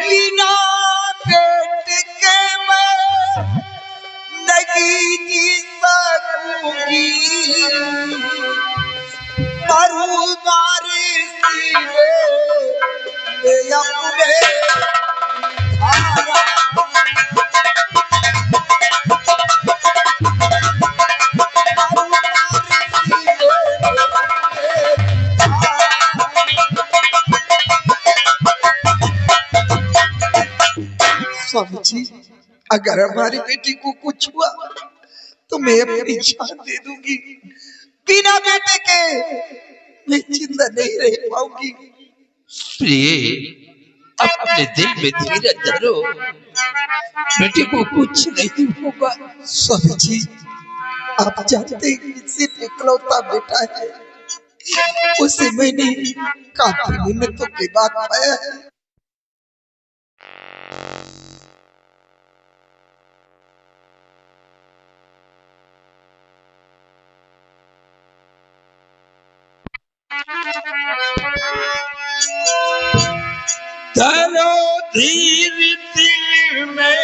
बिना पेट के मैं नहीं जी सकूंगी, बारिश में अपने स्वामी जी, अगर हमारी बेटी को कुछ हुआ तो मैं अपनी जान दे दूंगी। बिना बेटे के मैं जिंदा नहीं रह पाऊंगी। प्रिय, अपने दिल में धीरज धरो, बेटे को कुछ नहीं होगा। स्वामी जी, आप जानते हैं सिर्फ इकलौता बेटा है, उसे मैंने काफी मिन्नतों के बाद पाया है। धरो धीर दिल में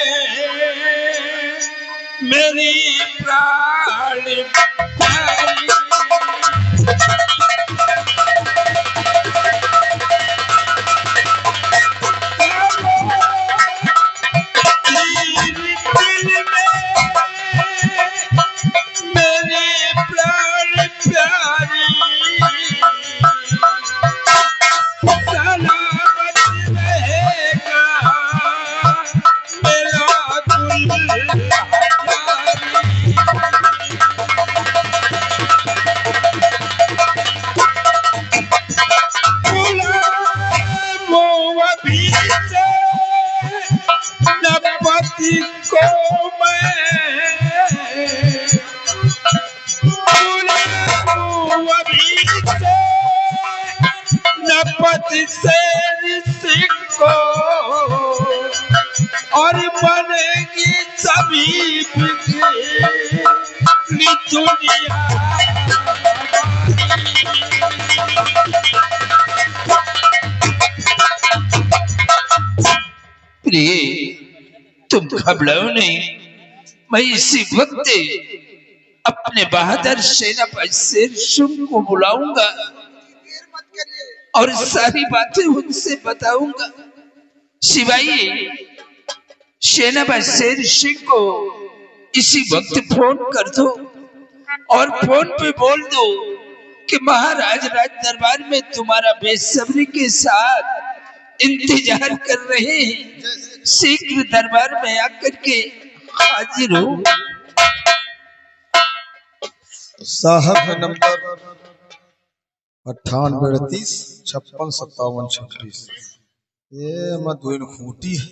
मेरी प्राण प्यारी, और बनेगी सभी दुनिया। प्रिय, तुम घबराओ नहीं, मैं इसी वक्त अपने बहादुर सेनापति शेर सिंह को बुलाऊंगा और सारी बातें उनसे बताऊंगा। सिवाय सेनापति शेर सिंह को इसी वक्त फोन कर दो और फोन पे बोल दो कि महाराज राज दरबार में तुम्हारा बेसब्री के साथ इंतजार कर रहे हैं, शीघ्र दरबार में आकर के हाजिर हो। साहब नंबर 9838565756। ये मैं दोनों खूंटी है,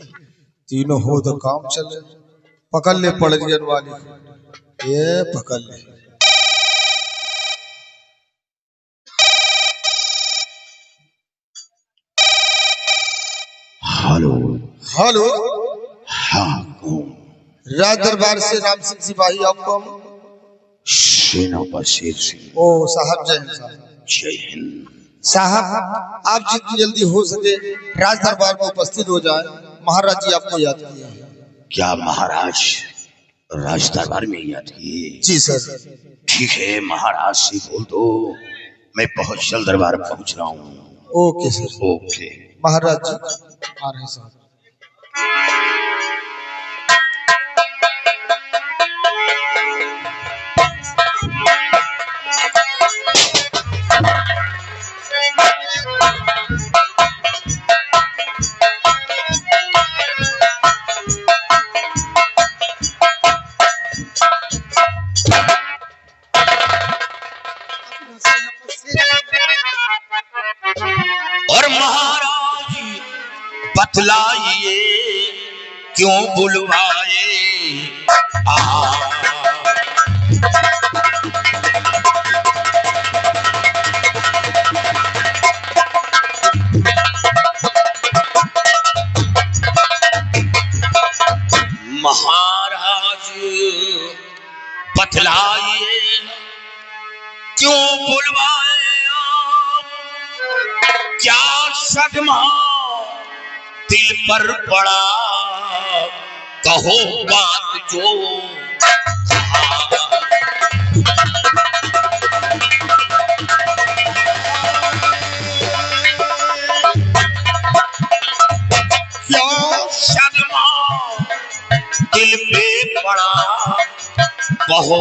तीनों हो तो काम चले। पकड़ ले पड़जियन वाली, ये पकड़ ले। हेलो हेलो, हाँ कौन? राज दरबार से राम सिंह सिपाही, आप कौन? सेनापति शेर सिंह। ओ साहब, जय हिंद साहब। जय हिंद साहब, आप जितनी जल्दी हो सके राज दरबार में उपस्थित हो जाए, महाराज जी आपको याद किए हैं। क्या महाराज राज दरबार में याद किए? जी सर। ठीक है, महाराज से बोल दो मैं बहुत जल्द दरबार पहुंच रहा हूँ। Okay sir. ओके महाराज जी आ रहे हैं साहब। और महाराज बतलाइए क्यों बुलवाए? महाराज बतलाइए क्यों बुलवाए? क्या सदमा दिल पर पड़ा कहो बात जो दिल पे पड़ा कहो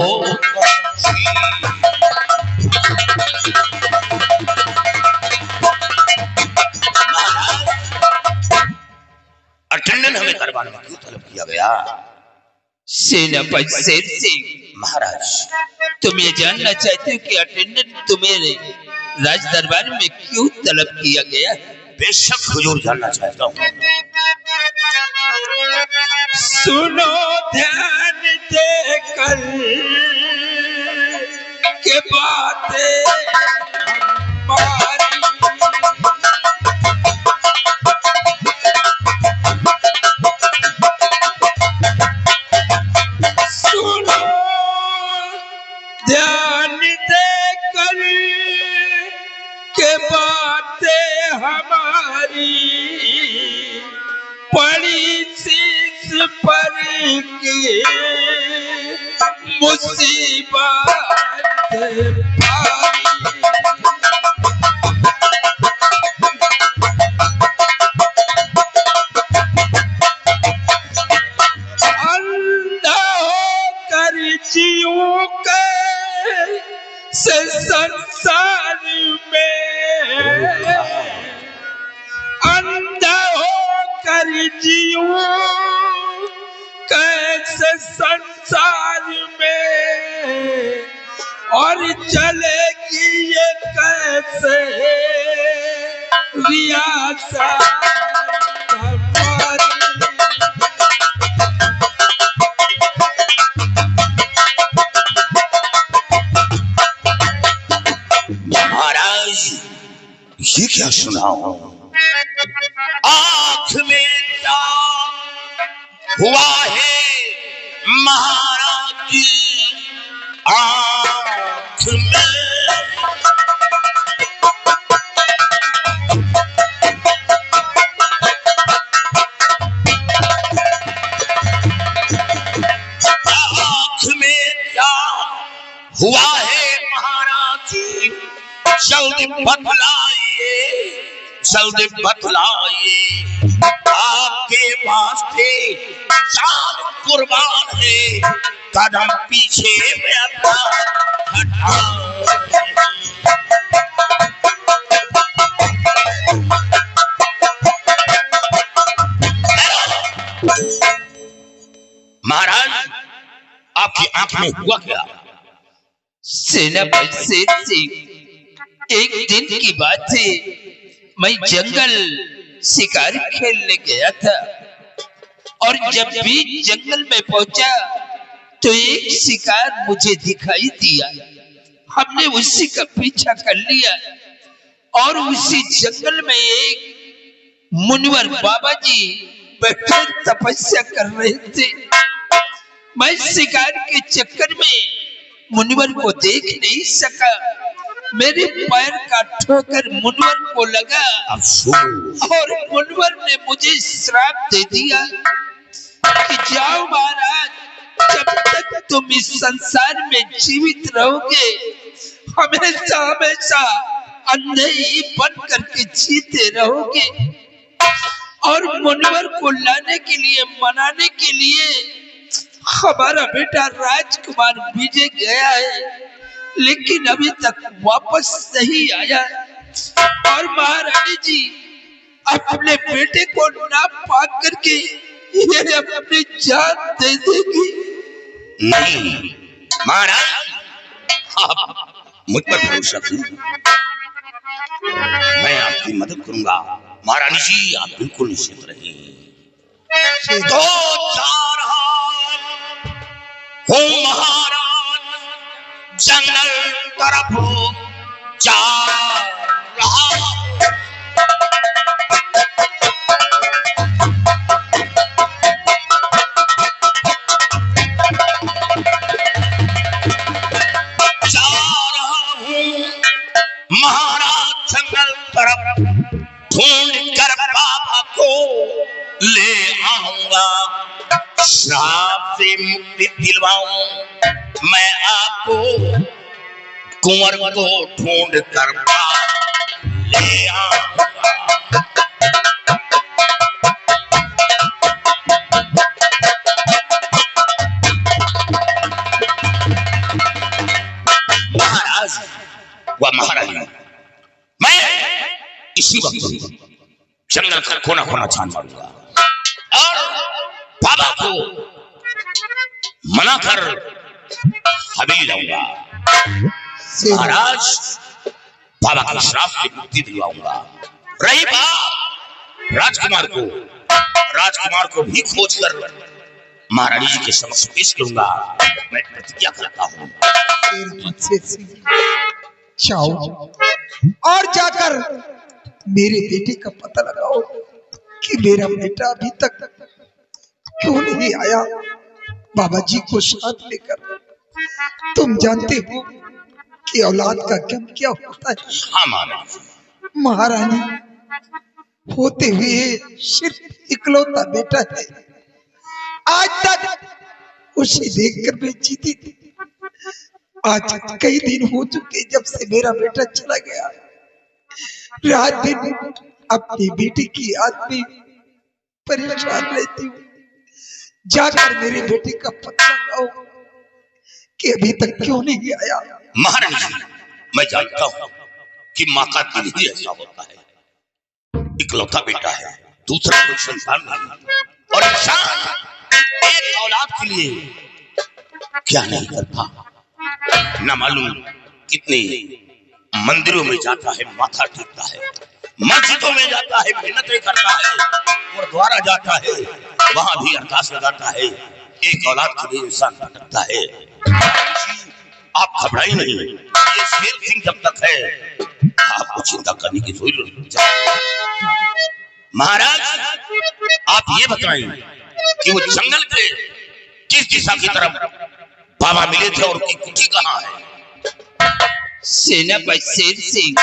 अटेंडेंट हमें करवाने में क्यों तलब किया गया? सेनापति शेर सिंह महाराज, तुम ये जानना चाहते हो कि अटेंडेंट तुम्हें राज दरबार में क्यों तलब किया गया? बेशक हुजूर जानना चाहता हूँ। सुनो ध्यान देकर के बातें हमारी, सुनो ध्यान देकर के बातें हमारी, पड़ी शीश पर की मुसीबत भारी। अंधा होकर जीऊं कैसे संसार में, अंधा होकर जीऊं कैसे संसार में, और चलेगी ये कैसे रियासत हमारी। महाराज, ये क्या सुनाओ? आँख में क्या हुआ है महाराज की आँख में, आँख में क्या हुआ है महाराज जी, जल्दी बतलाइए, जल्दी बतलाइए। आपके वास्ते जान कुर्बान है, कदम पीछे में अपना हटा। महाराज, आपकी आंख में हुआ क्या? सेनापति शेर सिंह, एक दिन की बात है, मैं जंगल शिकार खेलने गया था, और जब भी जंगल में पहुंचा तो एक शिकार मुझे दिखाई दिया। हमने उसी का पीछा कर लिया, और उसी जंगल में एक मुनिवर बाबा जी बैठे तपस्या कर रहे थे। मैं शिकार के चक्कर में मुनिवर को देख नहीं सका, मेरे पैर का ठोकर मुनिवर को लगा, और मुनिवर ने मुझे श्राप दे दिया कि जाओ महाराज, जब तक तुम इस संसार में जीवित रहोगे हमेशा हमेशा अंधे ही बन करके जीते रहोगे। और मुनिवर को लाने के लिए, मनाने के लिए हमारा बेटा राजकुमार विजय गया है, लेकिन अभी तक वापस नहीं आया। और महारानी जी अपने बेटे को ना पा करके ये अपनी जान दे देगी। नहीं महाराज, आप मुझ पर भरोसा करिए, मैं आपकी मदद करूंगा। महारानी जी, आप बिल्कुल निश्चित रहिए। दो चार हाथ हो महाराज, जंगल तरफ जा रहा। महाराज जंगल तरफ ढूंढ कर बाबा को ले आऊंगा, श्राप से मुक्ति दिलवाऊं मैं आपको, कुंवर को ढूंढ कर ले आऊंगा। महाराज व महारानी, मैं इसी वक्त जंगल का कोना कोना छान मारूंगा और बाबा को मना कर हवेली लाऊंगा। महाराज, बाबा के श्राप से मुक्ति दिलवाऊंगा। रही बात राजकुमार को भी खोज कर महारानी जी के समक्ष पेश करूंगा। मैं प्रतिज्ञा करता हूँ। जाओ और जाकर मेरे बेटे का पता लगाओ कि मेरा बेटा अभी तक क्यों नहीं आया बाबा जी को साथ लेकर। तुम जानते हो कि औलाद का क्या होता है। हाँ महारानी होते हुए सिर्फ इकलौता बेटा है। आज तक उसे देखकर मैं जीती थी। आज कई दिन हो चुके जब से मेरा बेटा चला गया। रात दिन अपनी बेटी की याद में परेशान रहती हूँ। जाकर मेरे बेटे का पता लगाओ कि अभी तक क्यों नहीं आया। महारानी जी, मैं जानता हूँ कि माँ का दिल ही ऐसा होता है। इकलौता बेटा है, दूसरा कोई संतान नहीं, और इंसान एक औलाद के लिए क्या नहीं करता। न मालूम कितने मंदिरों में जाता है, माथा टेकता है, मस्जिदों में जाता है, मिन्नतें करता है, गुरुद्वारा जाता है, वहां भी अरदास लगाता है। एक औलाद के लिए इंसान भटकता है। आप घबराई नहीं, ये शेर सिंह जब तक है आपको चिंता करने की जरूरत नहीं। महाराज, आप ये बताएं कि वो जंगल के किस दिशा की तरफ बाबा मिले थे और उनकी कुटी कहाँ है? सेनापति शेर सिंह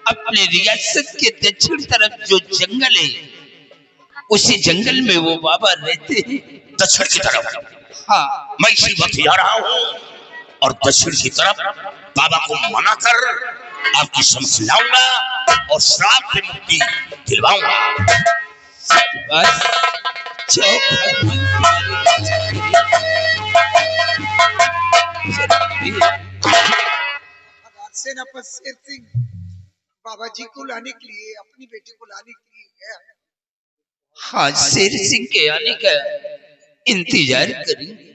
अपने रियासत के दक्षिण तरफ जो जंगल है, उसी जंगल में वो बाबा रहते हैं। दक्षिण की तरफ? हाँ, मैं इसी वक्त जा रहा हूँ और दक्षिण की तरफ बाबा को मना कर आपकी समझ लाऊंगा और श्राप से मुक्ति दिलवाऊंगा। सेनापति शेर सिंह बाबा जी को लाने के लिए, अपनी बेटी को लाने के लिए गया है। हाँ, शेर सिंह के आने का इंतजार करेंगे।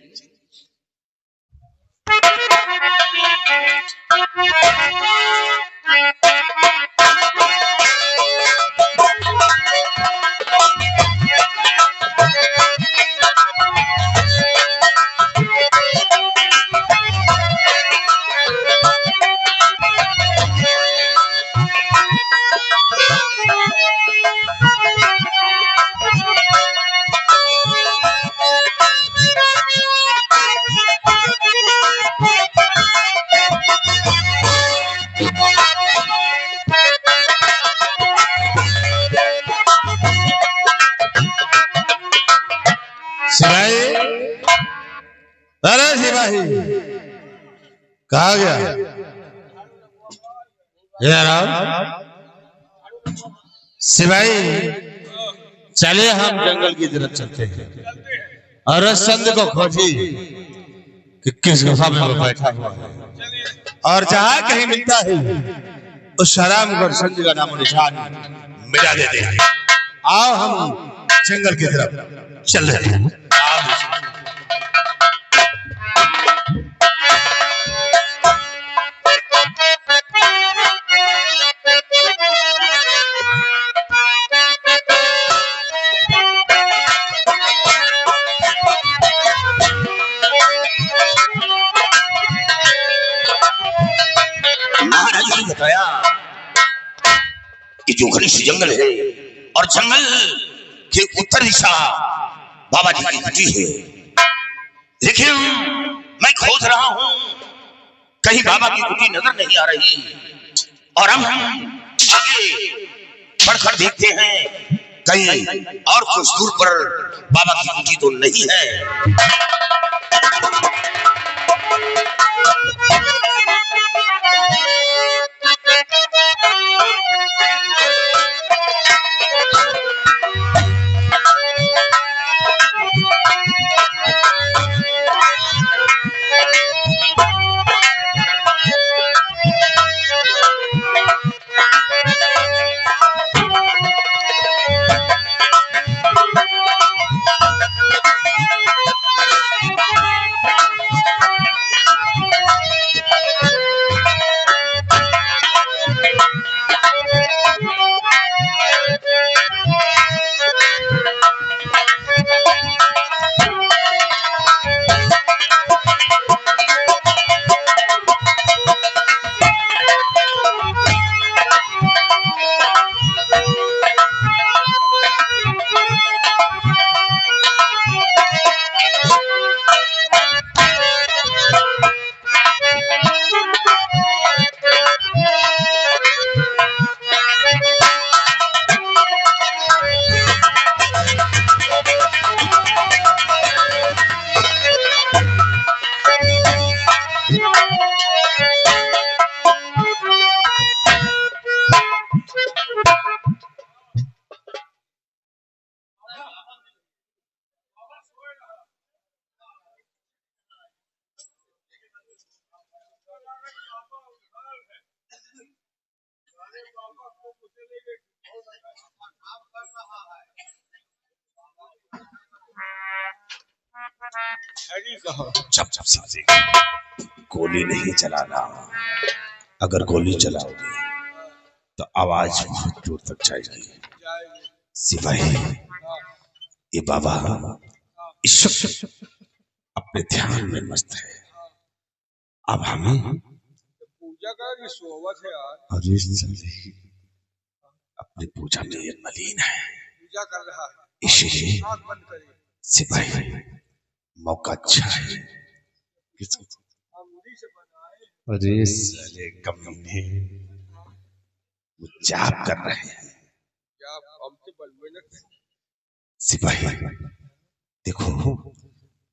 सिपाही, अरे सिपाही कहाँ गया? सिपाही, चले हम जंगल की तरफ चलते हैं और संत को खोजी कि किस गुफा में वो बैठा हुआ है, और जहां कहीं मिलता है उस हराम को संत का नाम निशान मिला देते हैं। आओ हम जंगल की तरफ चल रहे हैं। महाराज ने बताया कि जो घनिष्ठ जंगल है और जंगल के उत्तर दिशा बाबा जी की कुटी है, लेकिन मैं खोज रहा हूं, कहीं बाबा की कुटी नजर नहीं आ रही। और हम आगे बढ़कर देखते हैं कहीं और कुछ दूर पर बाबा की कुटी तो नहीं है? जब जब साजे गोली नहीं चलाना। अगर गोली चलाओगे तो आवाज बहुत दूर तक जाएगी। सिपाही, ये बाबा इस वक्त अपने ध्यान में मस्त है। अब हमें पूजा का सोवत है यार। अरे अपनी पूजा में ये मलिन है, पूजा कर रहा है, इसलिए आँख बंद करे। सिपाही मौका अच्छा है। अमूली से बनाए। अरे साले कमीने, वो जाप कर रहे हैं। क्या हमसे बलमेहनत है? सिपाही देखो,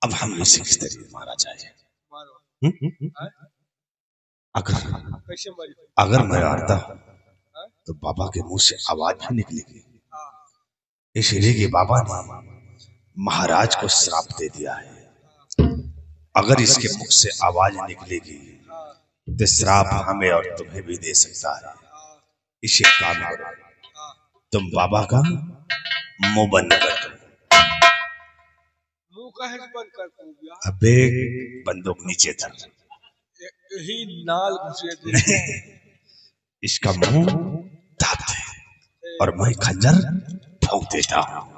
अब हम इसे किस तरीके मारा जाए? मारो। अगर कैसे मरी? अगर मैं मारता तो बाबा के मुंह से आवाज भी निकलेगी। इसलिए कि बाबा ने महाराज को श्राप दे दिया है। अगर इसके मुख से आवाज निकलेगी तो श्राप हमें और तुम्हें भी दे सकता है। इसे काम करो, तुम बाबा का मुंह बंद कर दो। मुंह का बंद कर दूंगा। अबे बंदूक नीचे धर। यही नाल घुसे दे। इसका मुंह दाब दे और मैं खंजर ठोक देता हूँ।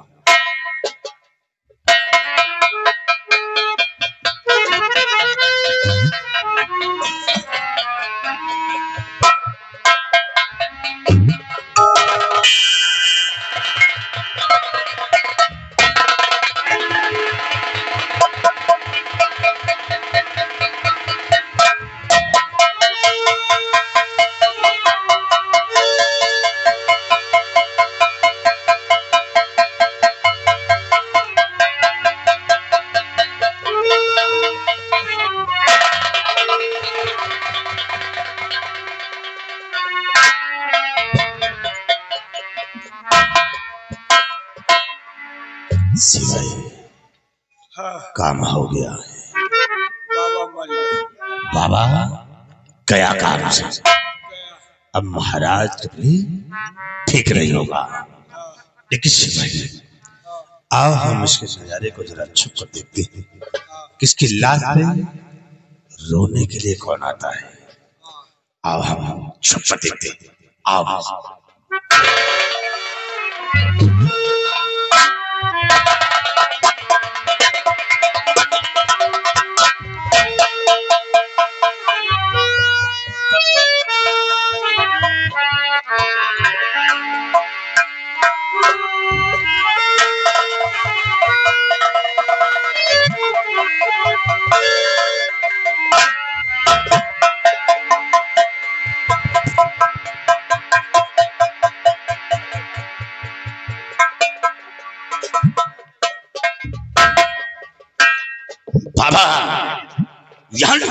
हाँ। काम हो गया है। बाबा मर गए। बाबा गया काम से। अब महाराज भी ठीक नहीं होगा। लेकिन सिपाही, आओ हम इसके नजारे को जरा छुप कर देखते हैं। किसकी लाश पे रोने के लिए कौन आता है? आओ हम छुप कर देखते हैं। आओ।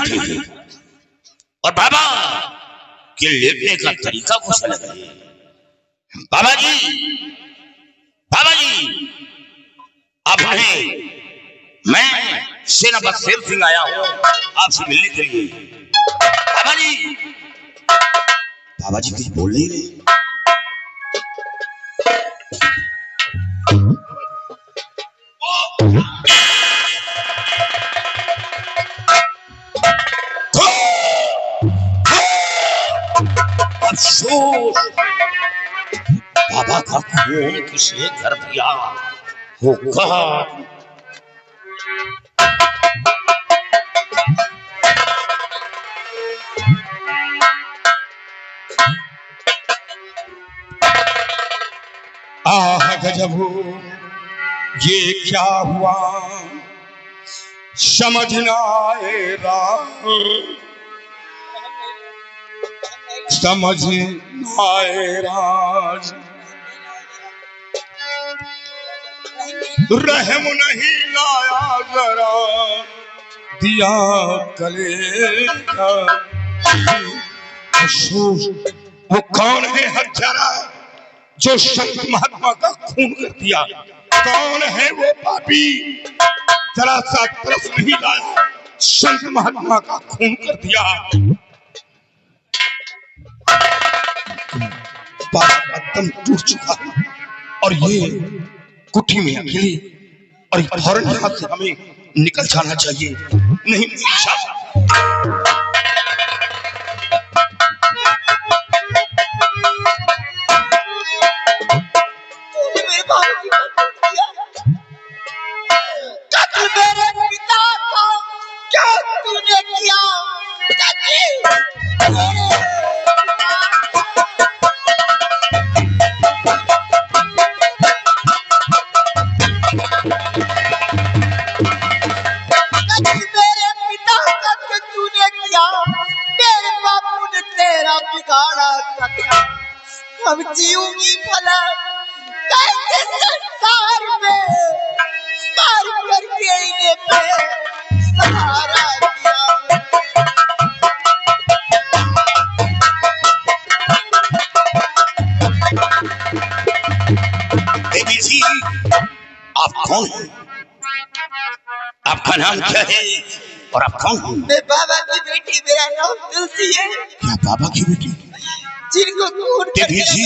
बैठी है और बाबा के लेटने का तरीका कुछ अलग है। बाबा जी आप नहीं, मैं सेनापति शेर सिंह आया हूं आपसे मिलने के लिए। बाबा जी कुछ बोल नहीं रहे। अफसोस बाबा का खून किसने कर दिया होगा। आह गजब ये क्या हुआ समझ ना आए समझ ना आए राज, रहम नहीं लाया जरा दिया गले का। अफसोस वो कौन है हत्यारा जो संत महात्मा का खून कर दिया? कौन है वो पापी जरा सा तरस नहीं लाया संत महात्मा का खून कर दिया? बाबा का दम टूट चुका और ये कुटी में अकेले और फौरन यहाँ से हमें निकल जाना चाहिए। नहीं अब जीऊंगी भला कैसे संसार में, मार करके इन्हें पे सहारा दिया। बेबी जी आप कौन हैं? आपका नाम क्या है और आप कौन हैं? मैं बाबा की बेटी, मेरा नाम तुलसी है। क्या बाबा की बेटी? जिनको खून देवी जी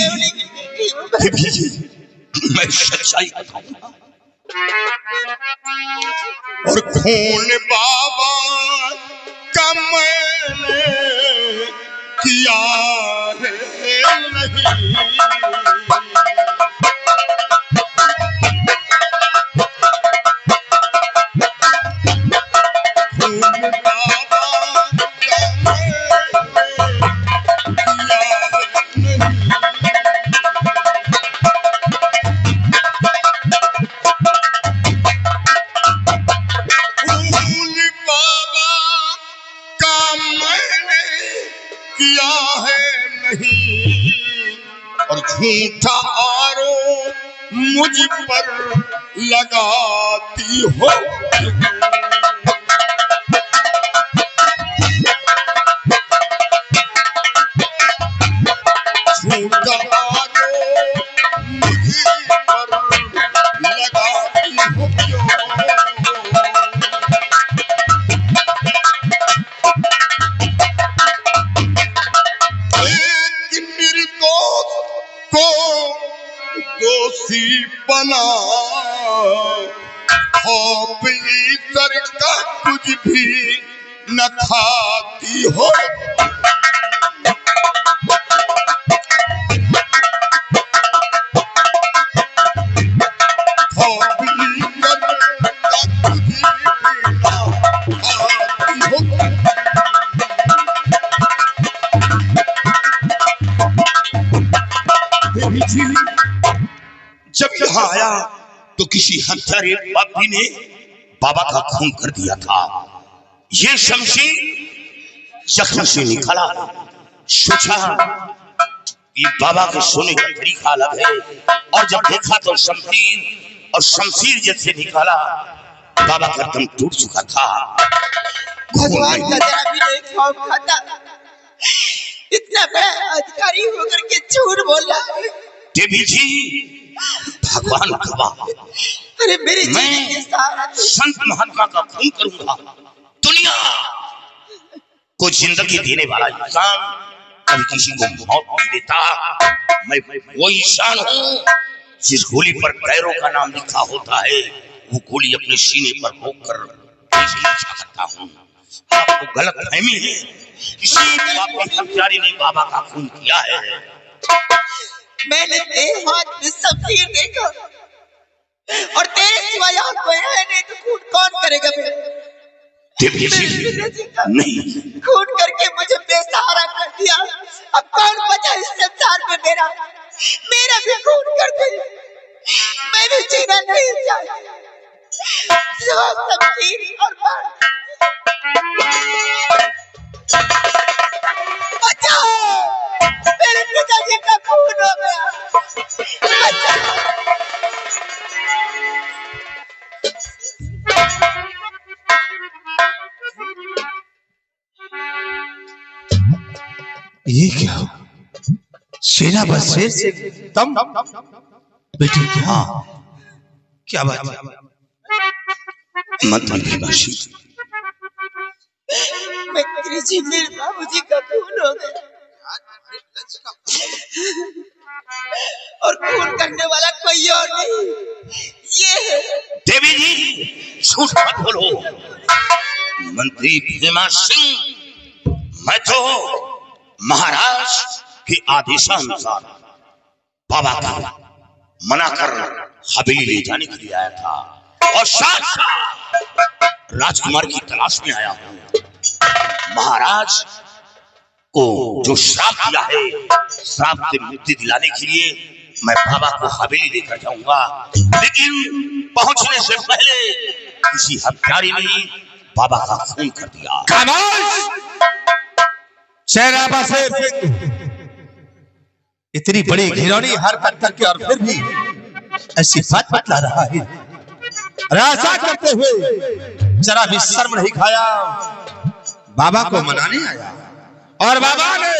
मैं सच्चाई बताऊंगा और खून बाबा का मैंने किया है नहीं, खून बाबा का किया है नहीं और झूठा आरोप मुझ पर लगाती हो। झूठा आरोप मुझ पर लगाती हो क्यों? दोषी बना खौफ ईश्वर का कुछ भी न खाती हो। खौफ ईश्वर का कुछ भी न खाती हो। देवी जी जब यहाँ आया तो किसी हत्यारे पापी ने बाबा का खून कर दिया था। ये शमशीर जख्म से निकाला, सोचा ये बाबा के सोने का तरीका अलग है और जब देखा तो शमशीर और शमशीर जैसे निकाला बाबा का दम टूट चुका था। भगवान का जरा भी नहीं खौफ खाता। इतना बड़ा अधिकारी होकर के झूठ बोला। देवी जी भगवान गवाह, अरे मेरे मैं जीने के सहारा संत महात्मा का खून करूंगा। दुनिया को जिंदगी देने वाला इंसान कभी किसी को मौत नहीं देता। मैं वो इंसान हूँ जिस गोली पर गैरों का नाम लिखा होता है, वो गोली अपने सीने पर रोककर इच्छा करता हूँ। आपको गलत फहमी है, किसी हत्यारे ने बाबा का खून किया है। मैंने तेरे हाथ में शमशीर देखा और तेरे सिवा यहाँ कोई है नहीं, तो खून कौन करेगा? देवी जी नहीं, खून करके मुझे बेसहारा कर दिया। अब कौन बचा इस संसार में? मेरा भी खून कर दे, मैं भी जीना नहीं चाहती। सिवा शमशीर और बाण। बचाओ, मेरे पिताजी का खून हो गया। बचाओ। ये क्या हो? सेना बशेर से तम बेटी क्या बात है? मंत्री भीमाशी, मंत्री जी मेरे बाबूजी का खून हो गया और खून करने वाला कोई और नहीं, ये है। देवी जी झूठ मत बोलो। मंत्री भीमा सिंह, मैं तो महाराज के आदेशानुसार बाबा का मना कर हवेली ले जाने के लिए आया था और साथ साथ राजकुमार की तलाश में आया हूँ। महाराज को जो श्राप दिया है, श्राप से मुक्ति दिलाने के लिए मैं बाबा को हवेली लेकर जाऊंगा, लेकिन पहुंचने से पहले किसी हत्यारे ने बाबा का खून कर दिया। सेना बशेर सिंह इतनी बड़ी घिनौनी हरकत करके और फिर भी ऐसी बात बतला रहा है। राजा करते हुए जरा भी शर्म नहीं खाया। बाबा को मनाने आया और बाबा ने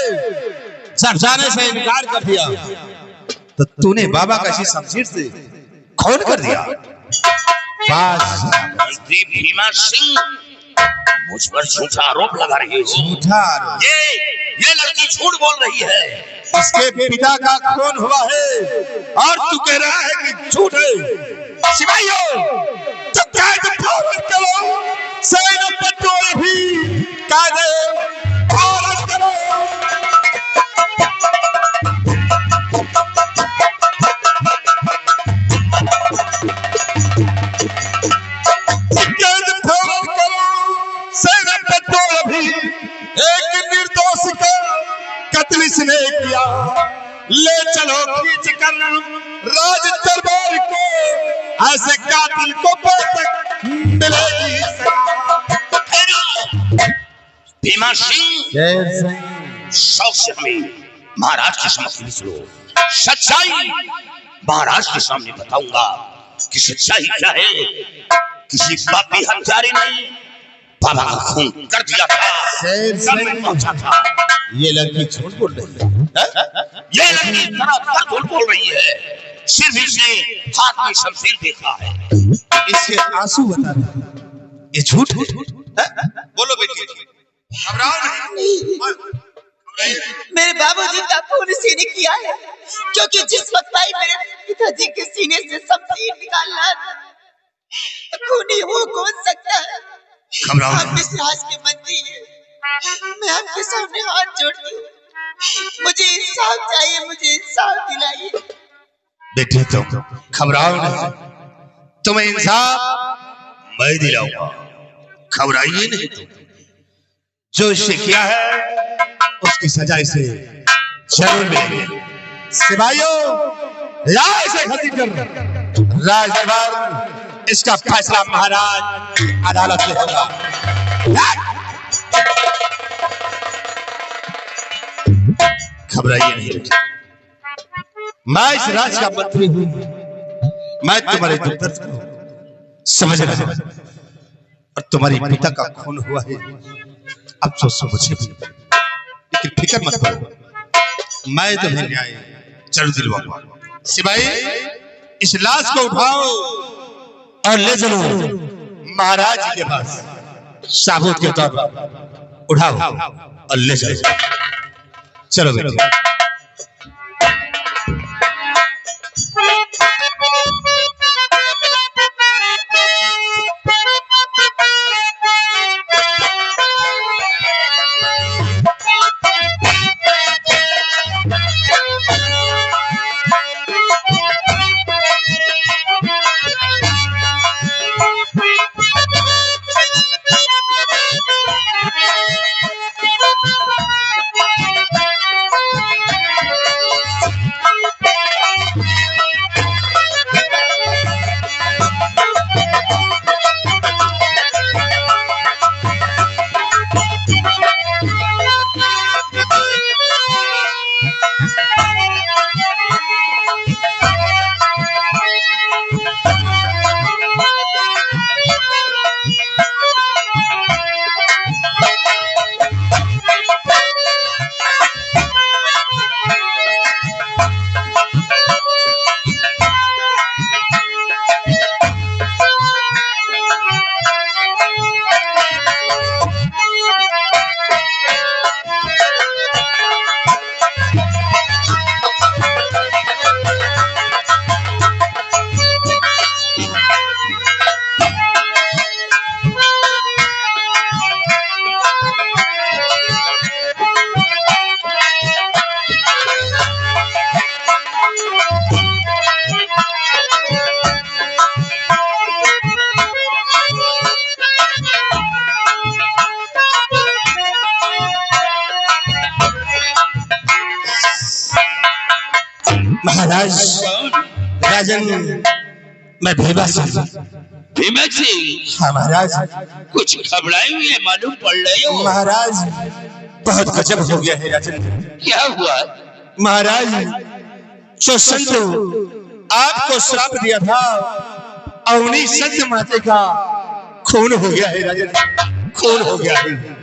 जब जाने से इनकार कर दिया तो तूने बाबा का शमशीर से खून कर दिया। मंत्री भीमा सिंह मुझ पर झूठा आरोप लगा रही हो। झूठा आरोप? ये लड़की झूठ बोल रही है। इसके पिता का खून हुआ है और तू कह रहा है कि झूठ है। सिपाहियों, चुपचाप फौरन करो, सैन्य पेट्रोल भी कायदे फौरन करो। एक निर्दोष का कत्ल इसने किया, ले चलो खींच कर राज दरबार को, ऐसे कातिल को तक मिलेगी भीमा सिंह, शौक से हमें महाराज के समक्ष लो। सच्चाई महाराज के सामने बताऊंगा कि सच्चाई क्या है। किसी पापी हत्यारे ने बाबा का खून कर दिया था। ये लड़की झूठ बोल रही है। ये लड़की झूठ बोल रही है। सिर्फ इसने हाथ में शमशीर देखा है। इसके आंसू बता रहे, ये झूठ है। बोलो बेटी, घबराओ नहीं। मेरे बाबूजी का खून इसी ने किया है, क्योंकि जिस वक्त भाई मेरे पिताजी के सीने से शमशीर निकालना खूनी हो कौन सकता है। आप इस राज के मंत्री हैं, मैं आपके सामने हाथ जोड़ती हूँ, मुझे इंसाफ चाहिए, मुझे इंसाफ दिलाइए। बेटी तुम घबराओ नहीं, तुम्हें इंसाफ मैं दिलाऊंगा, घबराइए नहीं। तुम जो इसे किया है उसकी सजा इसे जरूर मिलेगी। सिपाहियों, लाओ इसे घसीट कर राज दरबार, इसका फैसला महाराज अदालत में होगा। घबराइए नहीं बेटी, मैं इस राज का मंत्री हूं, मैं तुम्हारे दुख दर्द को समझ रहा हूं। और तुम्हारी पिता का खून हुआ है। अफसोस मुझे भी, लेकिन फिक्र मत करो, मैं तुम्हें न्याय जरूर दिलवाऊंगा। सिपाही, इस लाश को उठाओ और ले चलो महाराज जी के पास, साबूत के तौर पर उठाओ और ले चलो। चलो बेटे। महाराज, राजन, मैं भीमा सिंह। भीमा सिंह? हाँ महाराज। कुछ घबराए हुए मालूम पड़ रहे हो। महाराज, बहुत गजब हो गया है राजन। क्या हुआ? महाराज, जो संत आपको श्राप दिया था, अवनी संत माते का खून हो गया है राजन, खून हो गया है।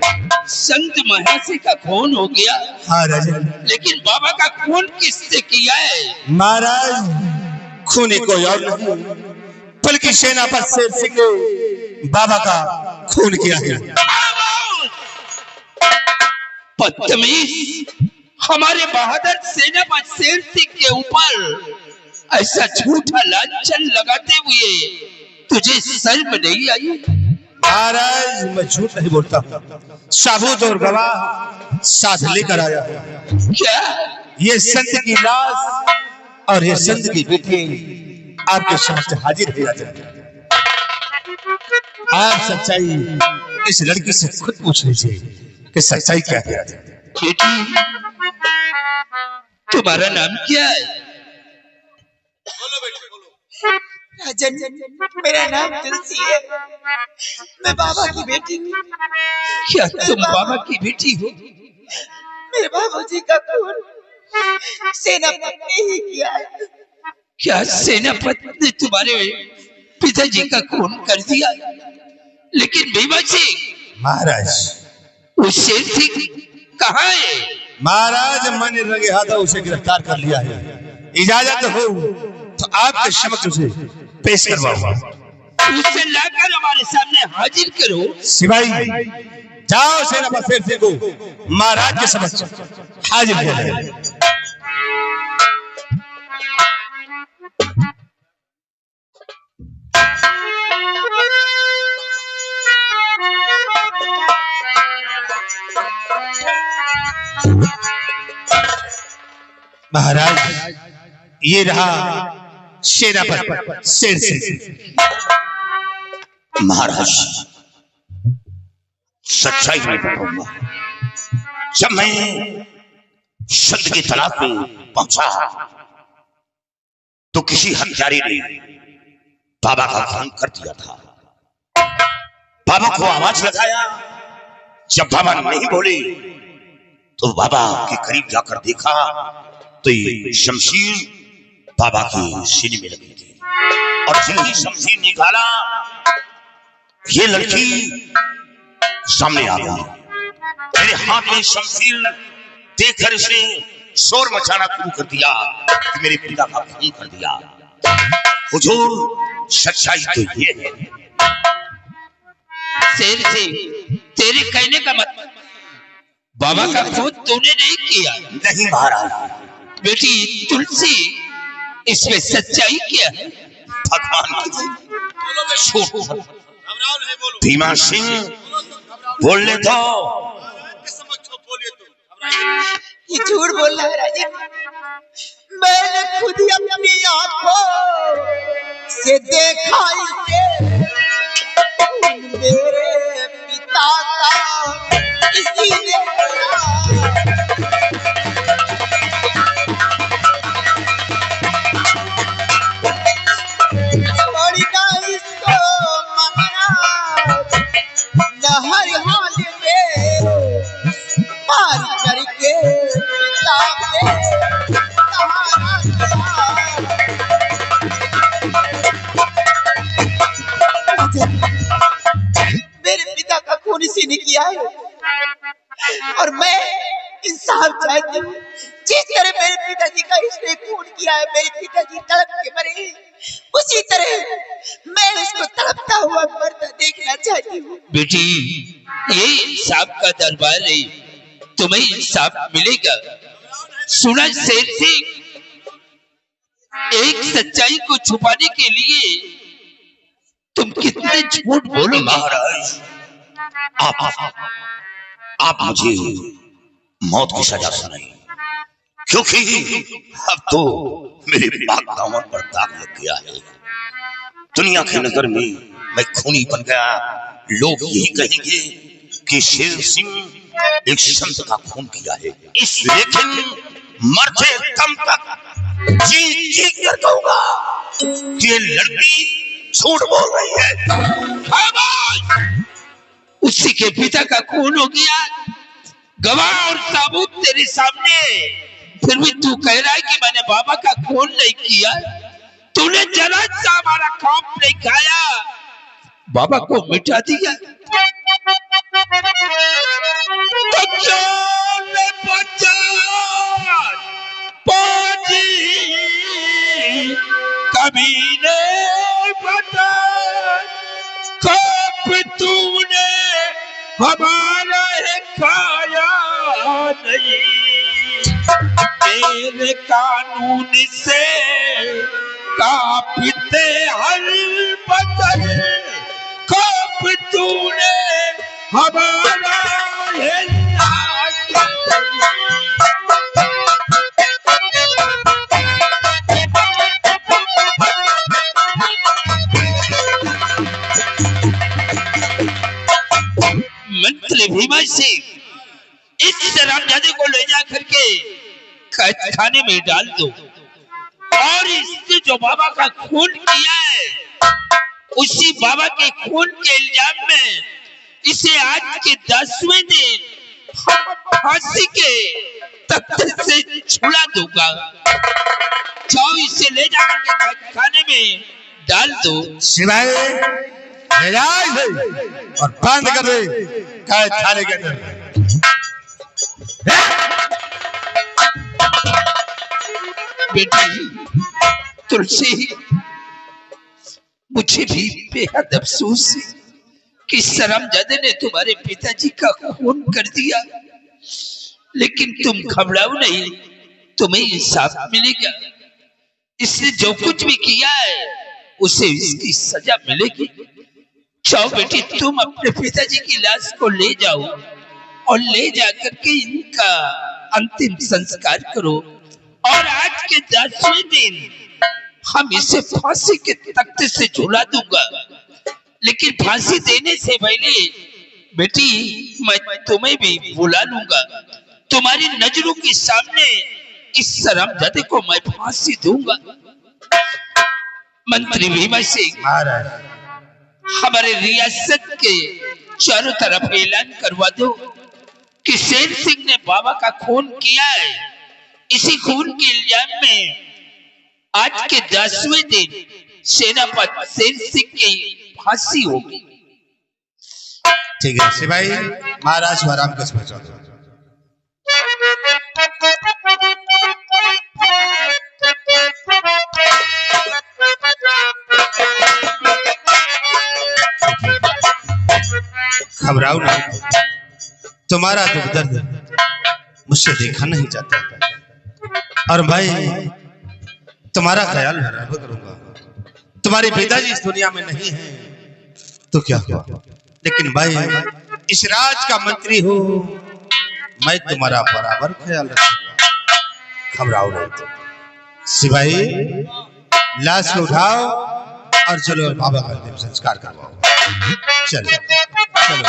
संत महाशय का खून हो गया? हाँ राजन। लेकिन बाबा का खून किससे किया है? महाराज, खून कोई और नहीं बल्कि सेनापति शेर सिंह ने बाबा का खून किया है। बदतमीज, हमारे बहादुर सेनापति शेर सिंह के ऊपर ऐसा झूठा लांछन लगाते हुए तुझे शर्म नहीं आई? महाराज, मैं झूठ नहीं बोलता, साबूत और गवाह साथ लेकर आया। क्या? ये संत की लाश और ये संत की बेटी आपके समक्ष हाजिर है राजन। आप सच्चाई इस लड़की से खुद पूछ लीजिए कि सच्चाई क्या है राजन। बेटी, तुम्हारा नाम क्या है? बोलो बेटे, बोलो। राजन, मेरा नाम तुलसी है, मैं बाबा की बेटी हूँ। क्या तुम बाबा की बेटी हो? मेरे बाबूजी का खून सेनापति ने ही किया है। क्या सेनापति ने तुम्हारे पिताजी का खून कर दिया? लेकिन भीमा सिंह, महाराज, वो शेर सिंह कहाँ है? महाराज, मैंने रंगे हाथों उसे गिरफ्तार कर लिया है। इजाजत हो तो आपके समक्ष उसे पेश करवाऊंगा। उसे लाकर हमारे सामने हाजिर करो। सिपाही, जाओ सेनापति शेर सिंह को महाराज के समक्ष हाजिर करो। महाराज, ये रहा सेनापति शेर सिंह। महाराज, सच्चाई नहीं बताऊंगा। जब मैं संत की तलाश में पहुंचा तो किसी हत्यारे ने बाबा का खून कर दिया था। बाबा को आवाज लगाया, जब बाबा नहीं बोले तो बाबा के करीब जाकर देखा तो ये शमशीर बाबा के सीने में लगी थी। और जिंदगी शमशीर निकाला ये लड़की सामने आ गई। मेरे हाथ में शमशीर देखकर इसने शोर मचाना शुरू कर दिया कि मेरे पिता का खून कर दिया। हुजूर, सच्चाई तो ये है। शेर सिंह, तेरे कहने का मतलब बाबा का खून तूने नहीं किया? नहीं महाराज। बेटी तुलसी, इसमें सच्चाई क्या है? भगवान की घबराओ नहीं, बोलो। भीमा सिंह बोलने दो। के समक्ष बोलिए तो घबराइए। ये झूठ बोल रहा है राजा। मैंने खुद ही अपनी आंखों से देखा इसे, मेरे पिता का इसी ने छोड़ी ना इसको महाराज, न हर हाल में मार करके पिता पे सहारा दिया। मेरे पिता का खून इसी ने किया है और मैं इंसाफ चाहती हूँ। जिस तरह मेरे पिताजी का इसने खून किया है, मेरे पिताजी तड़प के मरे, उसी तरह मैं उसको तड़पता हुआ मरता देखना चाहती हूँ। बेटी, ये इंसाफ का दरबार है, तुम्हें इंसाफ मिलेगा। सुना शेर सिंह, एक सच्चाई को छुपाने के लिए तुम कितने झूठ बोलो। महाराज, आप मुझे मौत की सजा सुनाई, क्योंकि अब तो मेरे पाक दामन पर दाग लग गया है। दुनिया की नजर में मैं खूनी बन गया। लोग यही कहेंगे कि शेर सिंह एक संत का खून किया है। लेकिन मरते दम तक जी जी कर कहूंगा कि ये लड़की झूठ बोल रही है। उसी के पिता का खून हो गया, गवाह और सबूत तेरे सामने, फिर भी तू कह रहा है कि मैंने बाबा का खून नहीं किया। तूने जरा सा हमारा खौफ नहीं खाया, बाबा को मिटा दिया। तो चोले पचान पाजी कमीने पटान, खौफ तूने हमारा है खाया नहीं। मेरे कानून से कांपते हर बदन, खौफ तूने हमारा है मंत्री भीमा सिंह, इस शराबजादे को ले जा करके कैद खाने में डाल दो और इसने जो बाबा का खून किया है, उसी बाबा के खून के इल्जाम में इसे आज के 10वें दिन फांसी के तख्ते से छुड़ा दूंगा। जाओ, इसे ले जाकर के कैद खाने में डाल दो। सिवाय ले जाए इसे और बंद कर दे कैद खाने के अंदर। बेटी तुलसी, मुझे भी बेहद अफसोस है कि शर्मजादे ने तुम्हारे पिताजी का खून कर दिया, लेकिन तुम घबराओ नहीं, तुम्हें इंसाफ मिलेगा। इसने जो कुछ भी किया है उसे इसकी सजा मिलेगी। जाओ बेटी, तुम अपने पिताजी की लाश को ले जाओ और ले जाकर के इनका अंतिम संस्कार करो, और आज के 10वें दिन हम इसे फांसी के तख्ते से झूला दूंगा। लेकिन फांसी देने से पहले बेटी मैं तुम्हें भी बुला लूंगा। तुम्हारी नजरों के सामने इस शर्मजादे को मैं फांसी दूंगा। मंत्री भीमा सिंह, हमारे रियासत के चारों तरफ ऐलान करवा दो कि शेर सिंह ने बाबा का खून किया है। इसी खून के इल्जाम में आज के 10वें दिन सेनापति शेर सिंह की फांसी होगी। ठीक है सिपाही, महाराज को आराम कर पहुंचा दो। घबराओ ना, तुम्हारा दुख दर्द मुझसे देखा नहीं जाता, और मैं तुम्हारा ख्याल बराबर करूंगा। तुम्हारे पिताजी इस दुनिया में नहीं है तो क्या हुआ, लेकिन मैं इस राज का मंत्री हूं, मैं तुम्हारा बराबर ख्याल रखूंगा। घबराओ नहीं। सिपाही, लाश को उठाओ और चलो बाबा का अंतिम संस्कार करवाओ। चलो चलो।